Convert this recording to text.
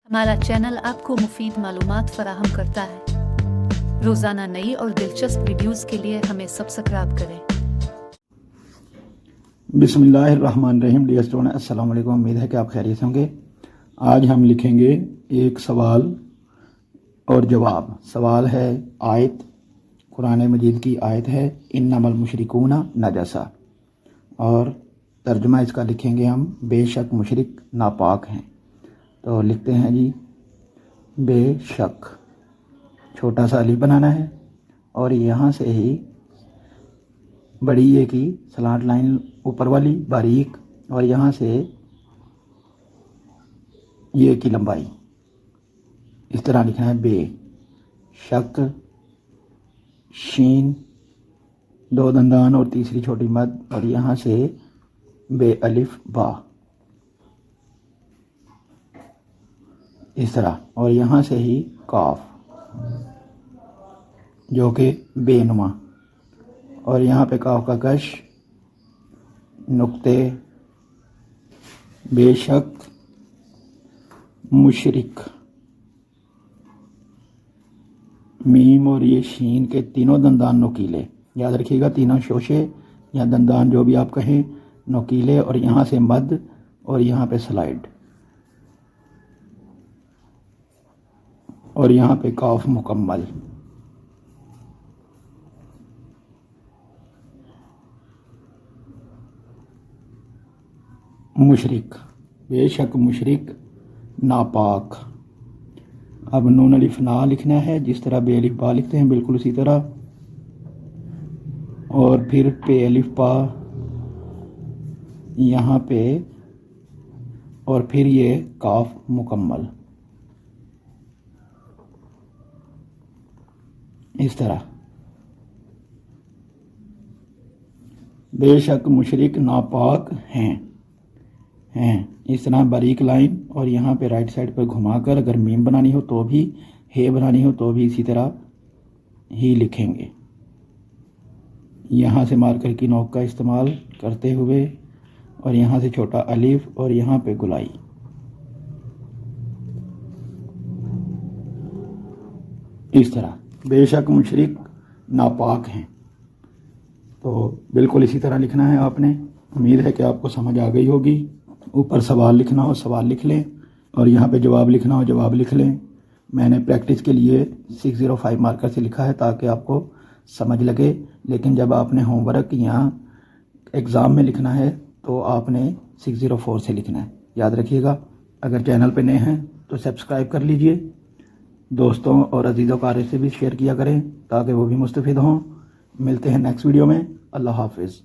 हमारा चैनल आपको मुफीद मालूमात फराहम करता है। रोज़ाना नई और दिलचस्प वीडियोस के लिए हमें सब्सक्राइब करें। बिस्मिल्लाहिर्रहमानिर्रहीम। डियर स्टूडेंट, अस्सलाम वालेकुम। उम्मीद है कि आप खैरियत होंगे। आज हम लिखेंगे एक सवाल और जवाब। सवाल है आयत, कुरान मजीद की आयत है इन्नमल मुशरिकूना नजसा, और तर्जुमा इसका लिखेंगे हम बेशक मुशरिक नापाक हैं। तो लिखते हैं जी, बेशक, छोटा सा अलीफ बनाना है और यहाँ से ही बड़ी ये की सलाट लाइन ऊपर वाली बारीक, और यहाँ से ये की लंबाई इस तरह लिखना है। बे शक, शीन, दो दंदान और तीसरी छोटी मद, और यहाँ से बे अलिफ बा इस तरह, और यहाँ से ही काफ जो कि बेनुमा, और यहाँ पे काफ का कश, नुक्ते, बेशक, मुशरिक, मीम और ये शीन के तीनों दंदान नोकीले। याद रखिएगा, तीनों शोशे या दंदान जो भी आप कहें नोकीले, और यहाँ से मद और यहाँ पे स्लाइड, और यहाँ पे काफ मुकम्मल। मुशरिक, बेशक मुशरिक नापाक। अब नून अलिफ ना लिखना है, जिस तरह बे अलिफ बा लिखते हैं बिल्कुल उसी तरह, और फिर पे अलिफ बा यहाँ पे, और फिर ये काफ मुकम्मल इस तरह। बेशक मुशरिक नापाक हैं इस तरह बारीक लाइन, और यहाँ पे राइट साइड पर घुमाकर अगर मीम बनानी हो तो भी, हे बनानी हो तो भी इसी तरह ही लिखेंगे। यहाँ से मार्कर की नोक का इस्तेमाल करते हुए, और यहाँ से छोटा अलिफ, और यहाँ पे गुलाई इस तरह। बेशक मुशरिक नापाक हैं, तो बिल्कुल इसी तरह लिखना है आपने। उम्मीद है कि आपको समझ आ गई होगी। ऊपर सवाल लिखना हो सवाल लिख लें, और यहाँ पे जवाब लिखना हो जवाब लिख लें। मैंने प्रैक्टिस के लिए 605 मार्कर से लिखा है ताकि आपको समझ लगे, लेकिन जब आपने होमवर्क या एग्ज़ाम में लिखना है तो आपने 604 से लिखना है। याद रखिएगा। अगर चैनल पे नए हैं तो सब्सक्राइब कर लीजिए, दोस्तों और अजीज़ों कार से भी शेयर किया करें ताकि वो भी मुस्तफ़ीद हों। मिलते हैं नेक्स्ट वीडियो में। अल्लाह हाफिज़।